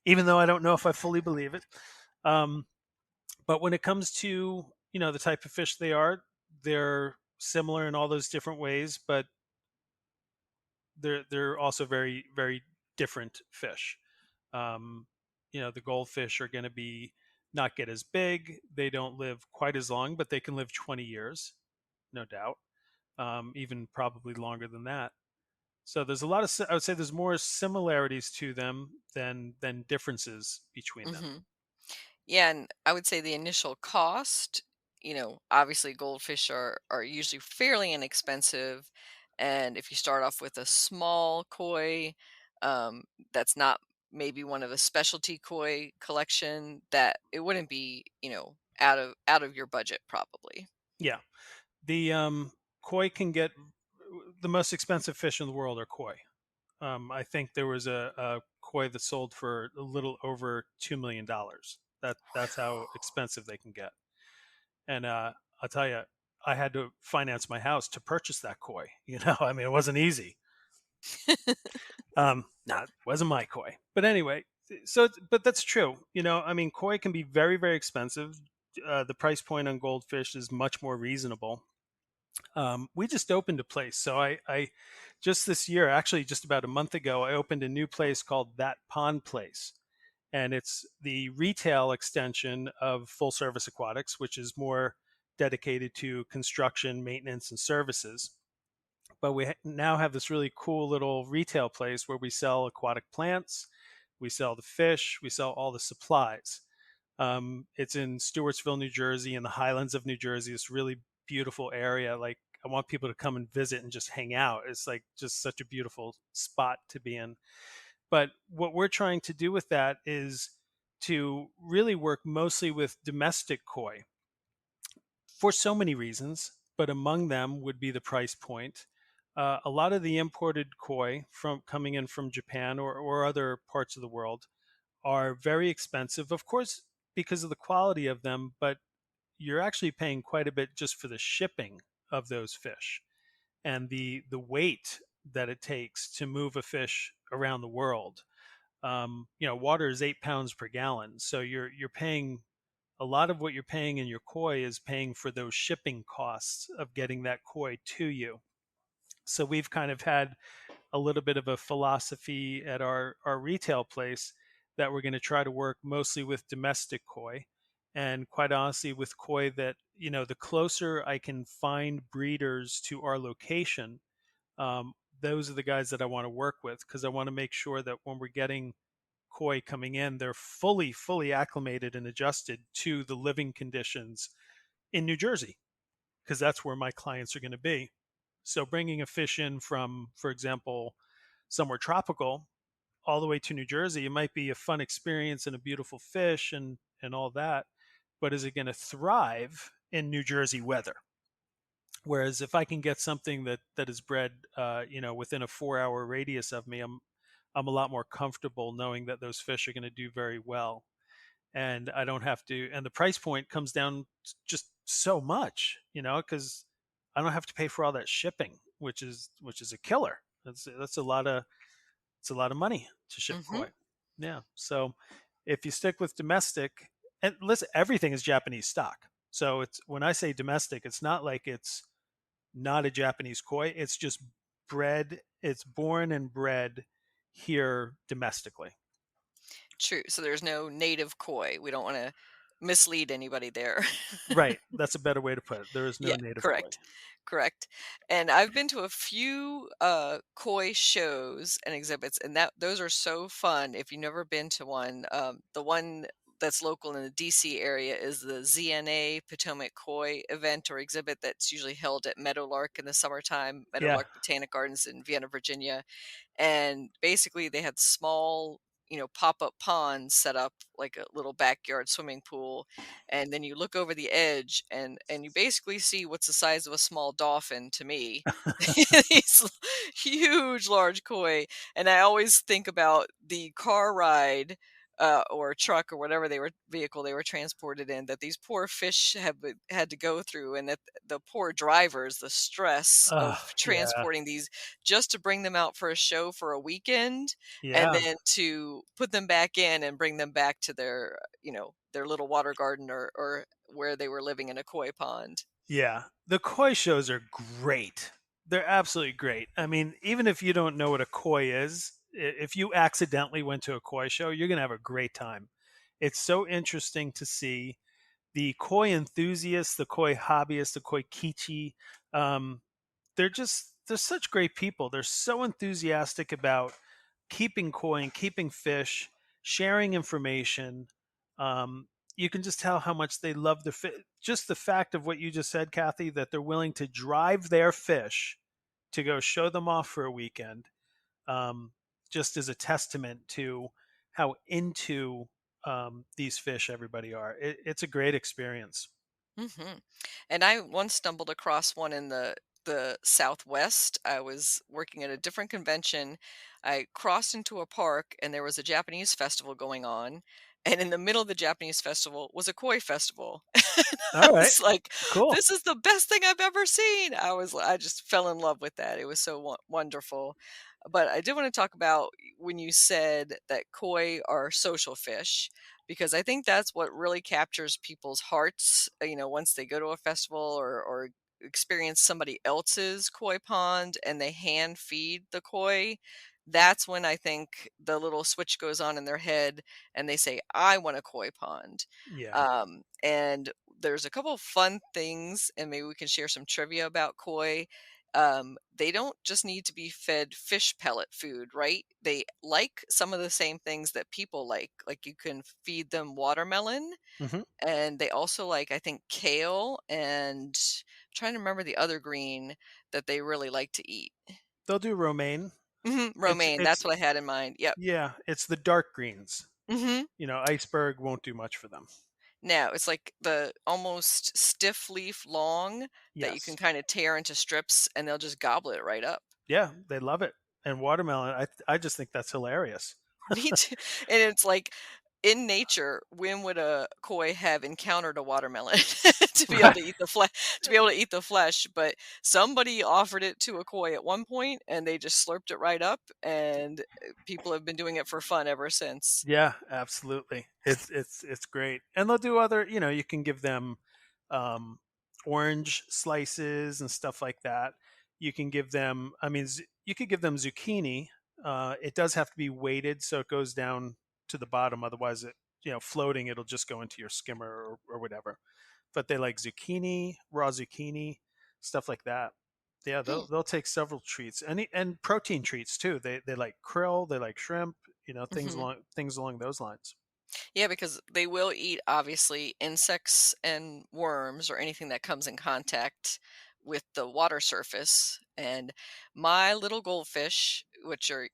B: even though I don't know if I fully believe it. Um, but when it comes to the type of fish they're similar in all those different ways, but they're also very, very different fish. um, the goldfish are going to be not get as big, they don't live quite as long, but they can live 20 years, no doubt, even probably longer than that. So there's a lot of I would say there's more similarities to them than differences between them.
A: Hmm. Yeah, and I would say the initial cost, obviously goldfish are usually fairly inexpensive. And if you start off with a small koi, um, that's not maybe one of a specialty koi collection, that it wouldn't be, out of your budget probably.
B: Yeah. The koi can get the most expensive fish in the world are koi. I think there was a koi that sold for a little over $2 million. That's how expensive they can get. And I'll tell you, I had to finance my house to purchase that koi. I mean, it wasn't easy. No, it wasn't my koi, but anyway. But that's true. I mean, koi can be very, very expensive. The price point on goldfish is much more reasonable. We just opened a place. So I just this year, actually just about a month ago, I opened a new place called That Pond Place. And it's the retail extension of Full Service Aquatics, which is more dedicated to construction, maintenance, and services. but we now have this really cool little retail place where we sell aquatic plants, we sell the fish, we sell all the supplies. It's in Stewartsville, New Jersey, in the Highlands of New Jersey. This really beautiful area. Like, I want people to come and visit and just hang out. It's like just such a beautiful spot to be in. But what we're trying to do with that is to really work mostly with domestic koi for so many reasons, but among them would be the price point. A lot of the imported koi from coming in from Japan or other parts of the world are very expensive, of course, because of the quality of them, but you're actually paying quite a bit just for the shipping of those fish and the weight that it takes to move a fish around the world. Water is 8 pounds per gallon, so you're paying a lot of what you're paying in your koi is paying for those shipping costs of getting that koi to you. So we've kind of had a little bit of a philosophy at our retail place that we're going to try to work mostly with domestic koi. And quite honestly, with koi that, the closer I can find breeders to our location, those are the guys that I want to work with because I want to make sure that when we're getting koi coming in, they're fully acclimated and adjusted to the living conditions in New Jersey because that's where my clients are going to be. So bringing a fish in from, for example, somewhere tropical all the way to New Jersey, it might be a fun experience and a beautiful fish and all that, but is it going to thrive in New Jersey weather? Whereas if I can get something that is bred, within a 4 hour radius of me, I'm a lot more comfortable knowing that those fish are going to do very well, and I don't have to. And the price point comes down just so much, because I don't have to pay for all that shipping, which is a killer. That's a lot of it's a lot of money to ship
A: Mhm.
B: koi. Yeah. So if you stick with domestic, and listen, everything is Japanese stock. So it's when I say domestic, it's not like it's not a Japanese koi. It's just bred. It's born and bred here domestically.
A: True. So there's no native koi. We don't wanna mislead anybody there.
B: Right. That's a better way to put it. There is no
A: Yeah,
B: native koi.
A: correct. Correct. And I've been to a few koi shows and exhibits, and that those are so fun. If you've never been to one, the one that's local in the DC area is the ZNA Potomac Koi event or exhibit that's usually held at Meadowlark in the summertime,
B: Yeah.
A: Meadowlark Botanic Gardens in Vienna, Virginia. And basically they had small, pop-up ponds set up like a little backyard swimming pool, and then you look over the edge and you basically see what's the size of a small dolphin to me. These huge large koi, and I always think about the car ride or truck or whatever vehicle they were transported in, that these poor fish had to go through, and that the poor drivers, the stress
B: Oh,
A: of
B: yeah.
A: transporting these just to bring them out for a show for a weekend, and
B: Yeah.
A: then to put them back in and bring them back to their, their little water garden or where they were living in a koi pond.
B: Yeah. The koi shows are great. They're absolutely great. I mean, even if you don't know what a koi is, if you accidentally went to a koi show, you're going to have a great time. It's so interesting to see the koi enthusiasts, the koi hobbyists, the koi kichi. Um, they're such great people. They're so enthusiastic about keeping koi and keeping fish, sharing information. You can just tell how much they love the fish. Just the fact of what you just said, Kathy, that they're willing to drive their fish to go show them off for a weekend, um, just is a testament to how into these fish everybody are. It's a great experience.
A: Mhm. And I once stumbled across one in the Southwest. I was working at a different convention. I crossed into a park and there was a Japanese festival going on. And in the middle of the Japanese festival was a koi festival.
B: All
A: I
B: right,
A: was like,
B: cool.
A: this is the best thing I've ever seen. I just fell in love with that. It was so wonderful. But I did want to talk about when you said that koi are social fish, because I think that's what really captures people's hearts, once they go to a festival or experience somebody else's koi pond and they hand feed the koi. That's when I think the little switch goes on in their head and they say, I want a koi pond.
B: Yeah.
A: And there's a couple of fun things, and maybe we can share some trivia about koi. they don't just need to be fed fish pellet food, right? They like some of the same things that people like. Like you can feed them watermelon,
B: Hmm.
A: and they also like, I think, kale and trying to remember the other green that they really like to eat.
B: They'll do romaine.
A: Mhm,
B: It's
A: romaine,
B: it's
A: that's what I had in mind. Yep.
B: yeah, it's the dark greens.
A: Mhm.
B: Iceberg won't do much for them.
A: No, it's like the almost stiff leaf long that you can
B: Yes.
A: kinda tear into strips, and they'll just gobble it right up.
B: Yeah, they love it. And watermelon, I just think that's hilarious.
A: Me too. And it's like, in nature, when would a koi have encountered a watermelon to be able
B: Right.
A: to eat the flesh? To be able to eat the flesh? But somebody offered it to a koi at one point, and they just slurped it right up, and people have been doing it for fun ever since.
B: Yeah, absolutely. It's great. And they'll do other, you can give them um orange slices and stuff like that. You can give them, I mean, you could give them zucchini. It does have to be weighted so it goes down to the bottom. Otherwise, floating, it'll just go into your skimmer or whatever. But they like zucchini, raw zucchini, stuff like that. Yeah, they'll
A: Hmm.
B: they'll take several treats, and protein treats too. They like krill, they like shrimp,
A: Mhm.
B: things along those lines.
A: Yeah, because they will eat, obviously, insects and worms or anything that comes in contact with the water surface. And my little goldfish, which are,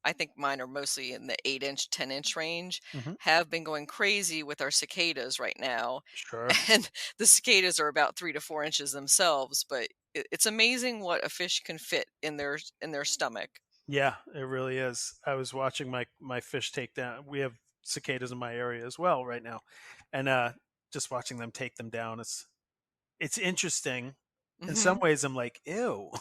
A: I think mine are mostly in the 8-inch, 10-inch range,
B: Hmm.
A: have been going crazy with our cicadas right now.
B: Sure.
A: And the cicadas are about 3 to 4 inches themselves, but it's amazing what a fish can fit in their stomach.
B: Yeah, it really is. I was watching my fish take down. We have cicadas in my area as well right now, and just watching them take them down. It's interesting. In some
A: Hmm.
B: ways, I'm like, ew,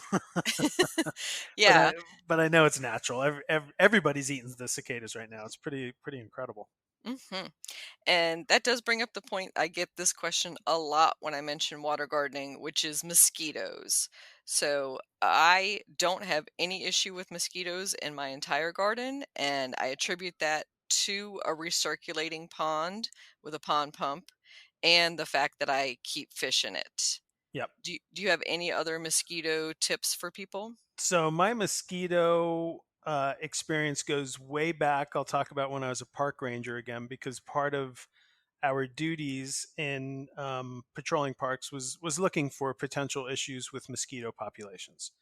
B: but I
A: Yeah.
B: but I know it's natural. Everybody's eating the cicadas right now. It's pretty incredible.
A: Hmm. And that does bring up the point. I get this question a lot when I mention water gardening, which is mosquitoes. So I don't have any issue with mosquitoes in my entire garden, and I attribute that to a recirculating pond with a pond pump and the fact that I keep fish in it.
B: Yep.
A: Do you have any other mosquito tips for people?
B: So my mosquito experience goes way back. I'll talk about when I was a park ranger again, because part of our duties in patrolling parks was looking for potential issues with mosquito populations.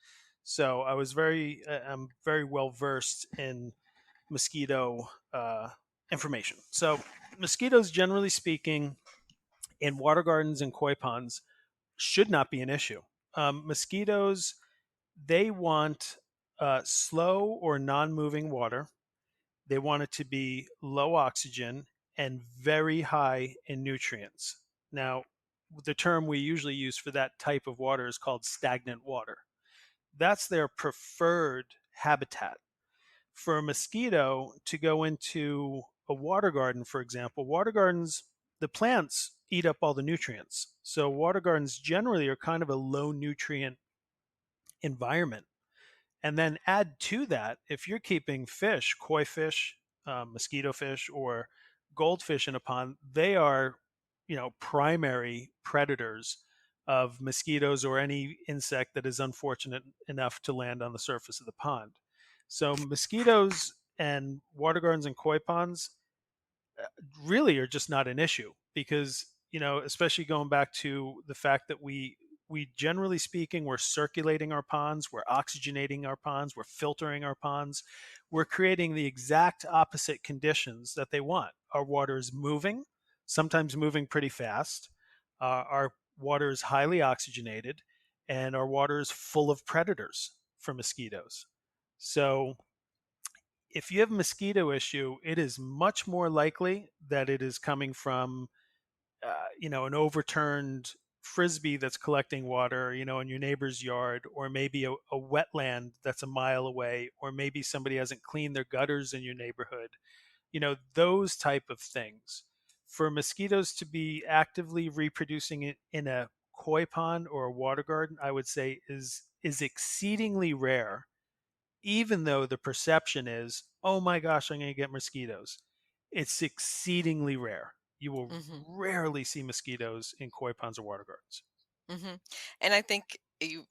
B: So I'm very well versed in mosquito information. So mosquitoes, generally speaking, in water gardens and koi ponds, should not be an issue. Mosquitoes, they want slow or non-moving water. They want it to be low oxygen and very high in nutrients. Now, the term we usually use for that type of water is called stagnant water. That's their preferred habitat. For a mosquito to go into a water garden, for example, water gardens, the plants eat up all the nutrients. So, water gardens generally are kind of a low nutrient environment. And then add to that, if you're keeping fish, koi fish, mosquito fish, or goldfish in a pond, they are, primary predators of mosquitoes or any insect that is unfortunate enough to land on the surface of the pond. So mosquitoes and water gardens and koi ponds really are just not an issue because especially going back to the fact that we generally speaking, we're circulating our ponds, we're oxygenating our ponds, we're filtering our ponds, we're creating the exact opposite conditions that they want. Our water is moving, sometimes moving pretty fast. Our water is highly oxygenated, and our water is full of predators for mosquitoes. So if you have a mosquito issue, it is much more likely that it is coming from, an overturned frisbee that's collecting water, in your neighbor's yard, or maybe a wetland that's a mile away, or maybe somebody hasn't cleaned their gutters in your neighborhood. Those type of things. For mosquitoes to be actively reproducing it in a koi pond or a water garden, I would say is exceedingly rare, even though the perception is, oh my gosh, I'm going to get mosquitoes. It's exceedingly rare. You will
A: Hmm.
B: rarely see mosquitoes in koi ponds or water gardens.
A: Hmm. And I think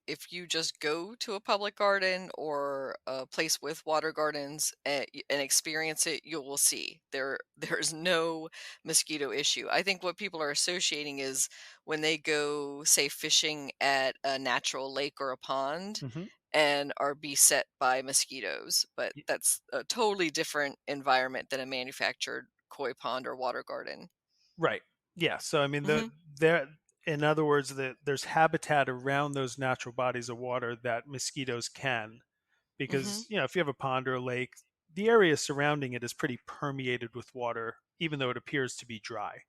A: if you just go to a public garden or a place with water gardens and experience it, you will see there's no mosquito issue. I think what people are associating is when they go, say, fishing at a natural lake or a pond
B: Hmm.
A: and are beset by mosquitoes, but that's a totally different environment than a manufactured koi pond or water garden.
B: Right. Yeah. So I mean,
A: Hmm.
B: there, in other words, there's habitat around those natural bodies of water that mosquitoes can,
A: Hmm.
B: because if you have a pond or a lake, the area surrounding it is pretty permeated with water, even though it appears to be dry.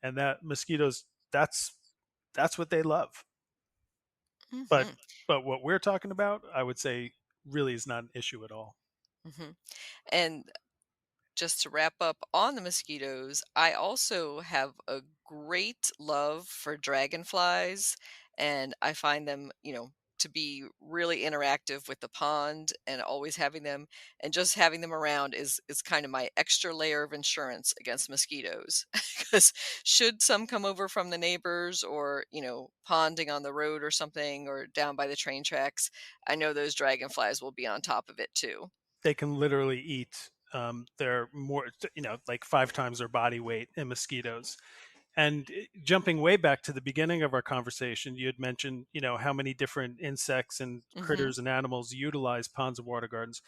B: And that mosquitoes, that's what they love. But
A: Hmm.
B: but what we're talking about, I would say, really is not an issue at all.
A: Hmm. And just to wrap up on the mosquitoes, I also have a great love for dragonflies, and I find them, to be really interactive with the pond and always having them, and just having them around is kind of my extra layer of insurance against mosquitoes. Because should some come over from the neighbors or, ponding on the road or something or down by the train tracks, I know those dragonflies will be on top of it too.
B: They can literally eat. They're more, like 5 times their body weight in mosquitoes. And jumping way back to the beginning of our conversation, you had mentioned, how many different insects and
A: Hmm.
B: critters and animals utilize ponds and water gardens.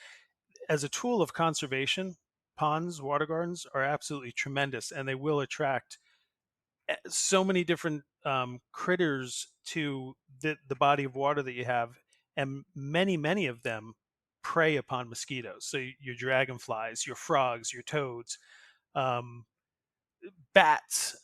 B: As a tool of conservation, ponds, water gardens are absolutely tremendous, and they will attract so many different critters to the body of water that you have, and many of them prey upon mosquitoes. So your dragonflies, your frogs, your toads, um, bats,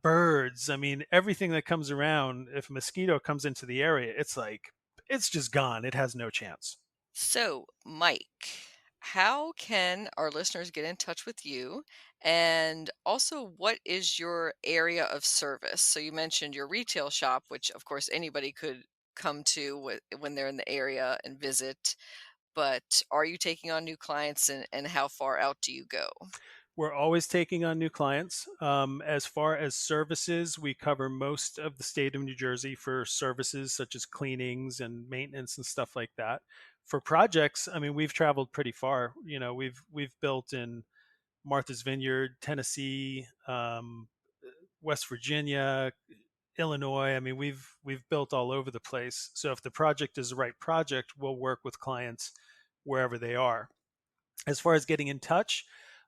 B: birds. I mean, everything that comes around. If a mosquito comes into the area, it's like it's just gone. It has no chance.
A: So, Mike, how can our listeners get in touch with you? And also, what is your area of service? So, you mentioned your retail shop, which of course anybody could come to when they're in the area and visit. But are you taking on new clients, and how far out do you go?
B: We're always taking on new clients. As far as services, we cover most of the state of New Jersey for services such as cleanings and maintenance and stuff like that. For projects, I mean, we've traveled pretty far. We've built in Martha's Vineyard, Tennessee, West Virginia, Illinois. I mean, we've built all over the place. So if the project is the right project, we'll work with clients wherever they are. As far as getting in touch,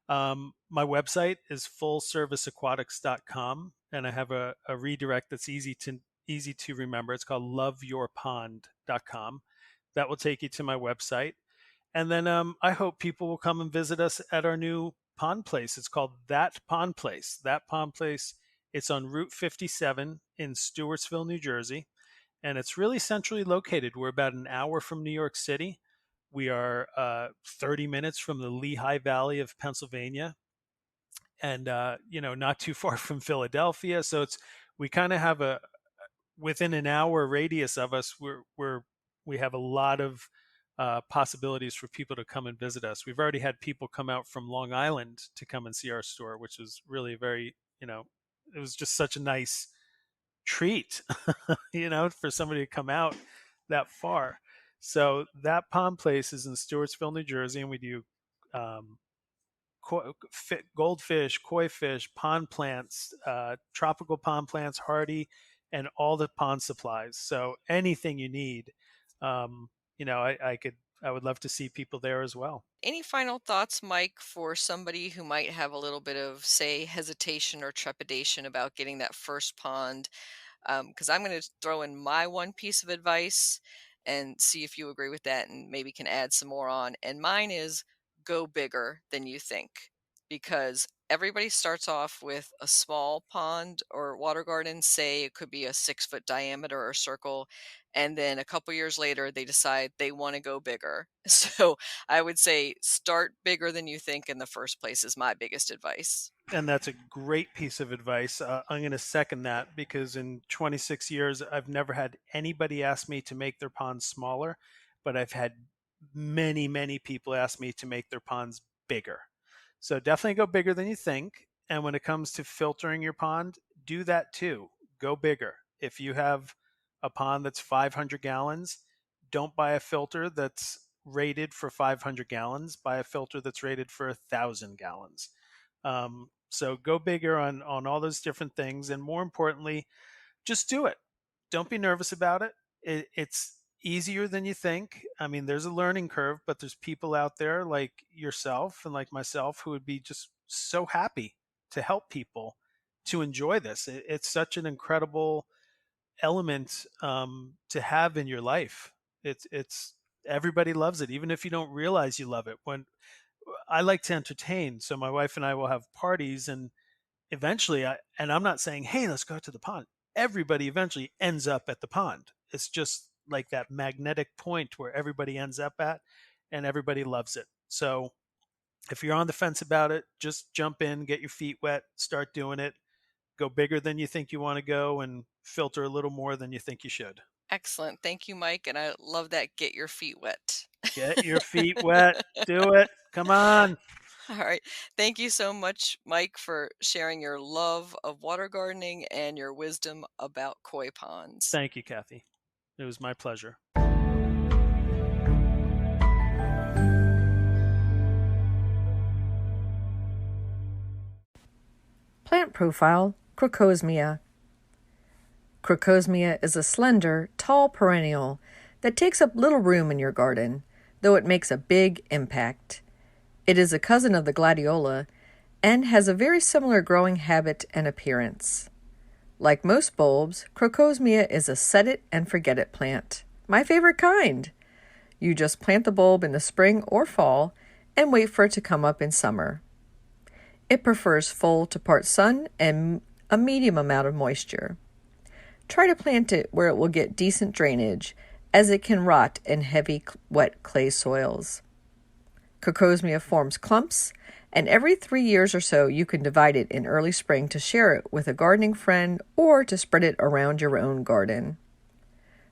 B: my website is fullserviceaquatics.com, and I have a redirect that's easy to remember. It's called loveyourpond.com. That will take you to my website, and then I hope people will come and visit us at our new pond place. It's called That Pond Place. That Pond Place. It's on Route 57 in Stewartsville, New Jersey, and it's really centrally located. We're about an hour from New York City. We are 30 minutes from the Lehigh Valley of Pennsylvania, and not too far from Philadelphia. So we kind of have a within an hour radius of us. We have a lot of possibilities for people to come and visit us. We've already had people come out from Long Island to come and see our store, which was really very, it was just such a nice treat, for somebody to come out that far. So that pond place is in Stewartsville, New Jersey, and we do um, goldfish, koi fish, pond plants, tropical pond plants, hardy, and all the pond supplies. So anything you need, I would love to see people there as well.
A: Any final thoughts, Mike, for somebody who might have a little bit of, say, hesitation or trepidation about getting that first pond? Because I'm going to throw in my one piece of advice and see if you agree with that and maybe can add some more on. And mine is go bigger than you think, because everybody starts off with a small pond or water garden. Say it could be a 6 foot diameter or circle. And then a couple years later, they decide they want to go bigger. So I would say start bigger than you think in the first place, is my biggest advice.
B: And that's a great piece of advice. I'm going to second that because in 26 years, I've never had anybody ask me to make their ponds smaller, but I've had many people ask me to make their ponds bigger. So definitely go bigger than you think. And when it comes to filtering your pond, do that too. Go bigger. If you have a pond that's 500 gallons, don't buy a filter that's rated for 500 gallons. Buy a filter that's rated for 1,000 gallons. So go bigger on all those different things, and more importantly, just do it. Don't be nervous about it. It's easier than you think. I mean, there's a learning curve, but there's people out there like yourself and like myself who would be just so happy to help people to enjoy this. It's such an incredible element to have in your life. It's everybody loves it, even if you don't realize you love it. When I like to entertain, so my wife and I will have parties, and eventually, and I'm not saying, hey, let's go out to the pond. Everybody eventually ends up at the pond. It's just like that magnetic point where everybody ends up at, and everybody loves it. So if you're on the fence about it, just jump in, get your feet wet, start doing it. Go bigger than you think you want to go, and filter a little more than you think you should.
A: Excellent. Thank you, Mike. And I love that. Get your feet wet.
B: Get your feet wet. Do it. Come on.
A: All right. Thank you so much, Mike, for sharing your love of water gardening and your wisdom about koi ponds.
B: Thank you, Kathy. It was my pleasure.
C: Plant profile, Crocosmia. Crocosmia is a slender, tall perennial that takes up little room in your garden, though it makes a big impact. It is a cousin of the gladiola and has a very similar growing habit and appearance. Like most bulbs, Crocosmia is a set-it-and-forget-it plant, my favorite kind. You just plant the bulb in the spring or fall and wait for it to come up in summer. It prefers full to part sun and a medium amount of moisture. Try to plant it where it will get decent drainage, as it can rot in heavy, wet clay soils. Crocosmia forms clumps, and every 3 years or so you can divide it in early spring to share it with a gardening friend or to spread it around your own garden.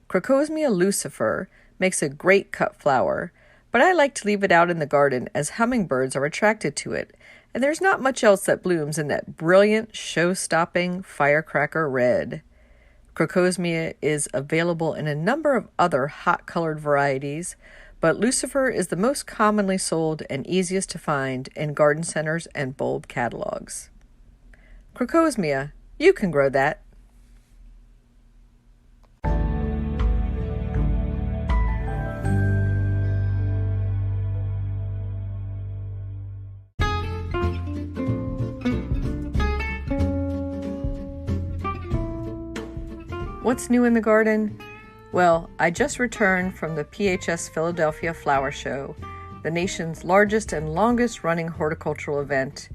C: Crocosmia lucifer makes a great cut flower, but I like to leave it out in the garden as hummingbirds are attracted to it, and there's not much else that blooms in that brilliant, show-stopping firecracker red. Crocosmia is available in a number of other hot-colored varieties, but lucifer is the most commonly sold and easiest to find in garden centers and bulb catalogs. Crocosmia, you can grow that. What's new in the garden? Well, I just returned from the PHS Philadelphia Flower Show, the nation's largest and longest running horticultural event,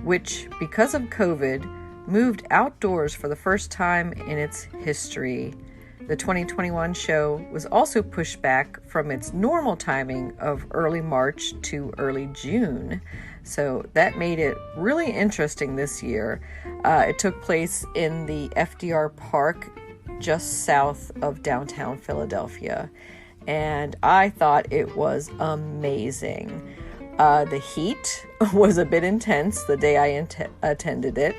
C: which, because of COVID, moved outdoors for the first time in its history. The 2021 show was also pushed back from its normal timing of early March to early June. So that made it really interesting this year. It took place in the FDR Park just south of downtown Philadelphia, and I thought it was amazing. The heat was a bit intense the day I attended it,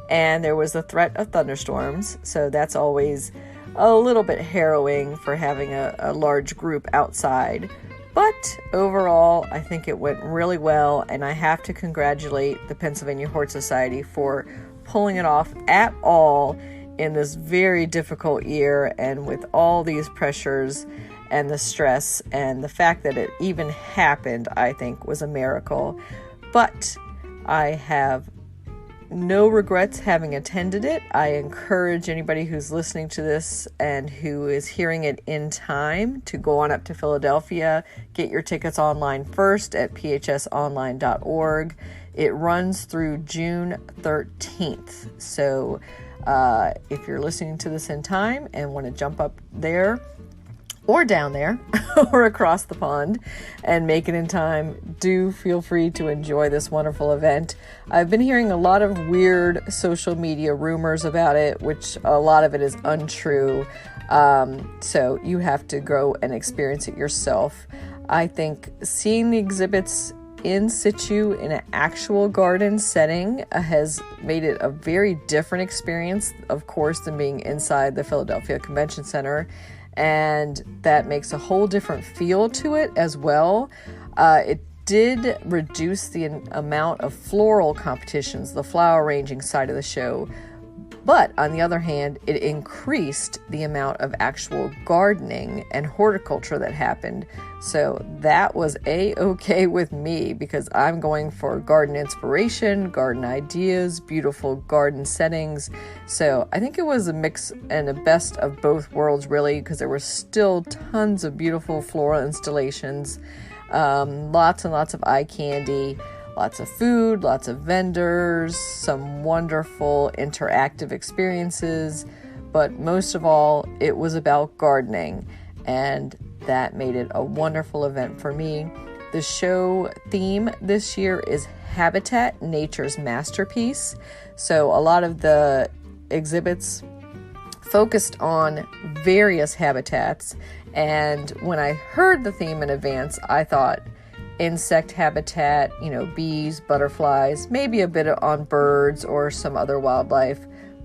C: and there was the threat of thunderstorms, so that's always a little bit harrowing for having a large group outside. But overall, I think it went really well, and I have to congratulate the Pennsylvania Hort Society for pulling it off at all in this very difficult year, and with all these pressures and the stress, and the fact that it even happened, I think was a miracle. But I have no regrets having attended it. I encourage anybody who's listening to this and who is hearing it in time to go on up to Philadelphia. Get your tickets online first at phsonline.org. It runs through June 13th. So if you're listening to this in time and want to jump up there or down there or across the pond and make it in time, do feel free to enjoy this wonderful event. I've been hearing a lot of weird social media rumors about it, which a lot of it is untrue. So you have to go and experience it yourself. I think seeing the exhibits in situ in an actual garden setting has made it a very different experience, of course, than being inside the Philadelphia Convention Center. And that makes a whole different feel to it as well. It did reduce the amount of floral competitions, the flower arranging side of the show. But on the other hand, it increased the amount of actual gardening and horticulture that happened. So that was a-okay with me, because I'm going for garden inspiration, garden ideas, beautiful garden settings. So I think it was a mix and a best of both worlds, really, because there were still tons of beautiful floral installations, lots and lots of eye candy, lots of food, lots of vendors, some wonderful interactive experiences, but most of all, it was about gardening, and that made it a wonderful event for me. The show theme this year is Habitat, Nature's Masterpiece. So a lot of the exhibits focused on various habitats, and when I heard the theme in advance, I thought insect habitat, bees, butterflies, maybe a bit on birds or some other wildlife.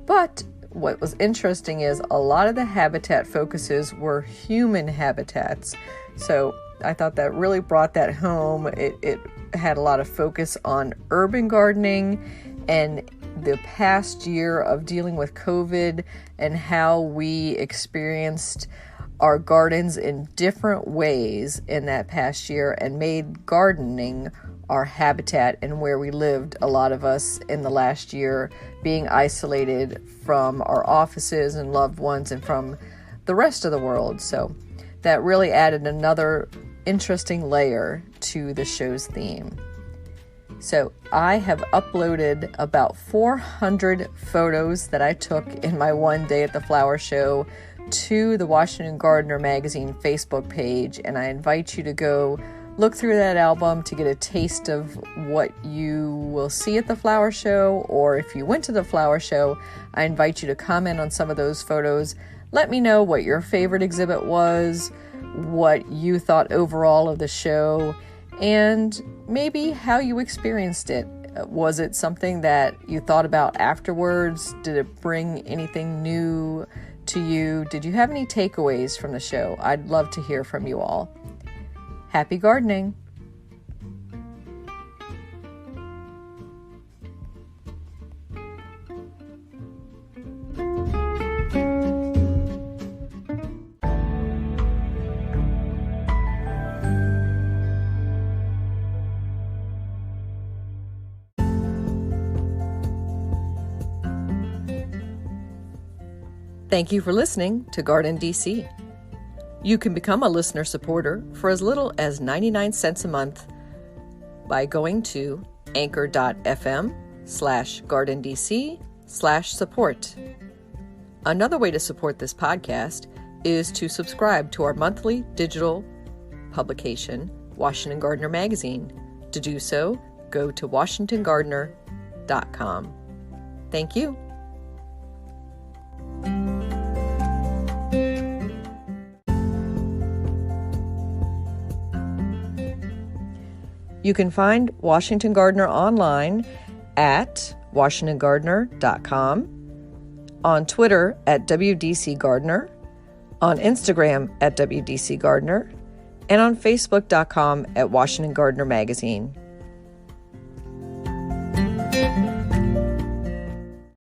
C: But what was interesting is a lot of the habitat focuses were human habitats. So I thought that really brought that home. It had a lot of focus on urban gardening and the past year of dealing with COVID and how we experienced our gardens in different ways in that past year and made gardening our habitat and where we lived, a lot of us in the last year being isolated from our offices and loved ones and from the rest of the world. So that really added another interesting layer to the show's theme. So I have uploaded about 400 photos that I took in my one day at the flower show to the Washington Gardener magazine Facebook page, and I invite you to go look through that album to get a taste of what you will see at the flower show, or if you went to the flower show, I invite you to comment on some of those photos. Let me know what your favorite exhibit was, what you thought overall of the show, and maybe how you experienced it. Was it something that you thought about afterwards? Did it bring anything new to you? Did you have any takeaways from the show? I'd love to hear from you all. Happy gardening! Thank you for listening to GardenDC. You can become a listener supporter for as little as 99 cents a month by going to anchor.fm/GardenDC/support. Another way to support this podcast is to subscribe to our monthly digital publication, Washington Gardener Magazine. To do so, go to WashingtonGardener.com. Thank you. You can find Washington Gardener online at WashingtonGardener.com, on Twitter at WDC Gardener, on Instagram at WDC Gardener, and on Facebook.com at Washington Gardener Magazine.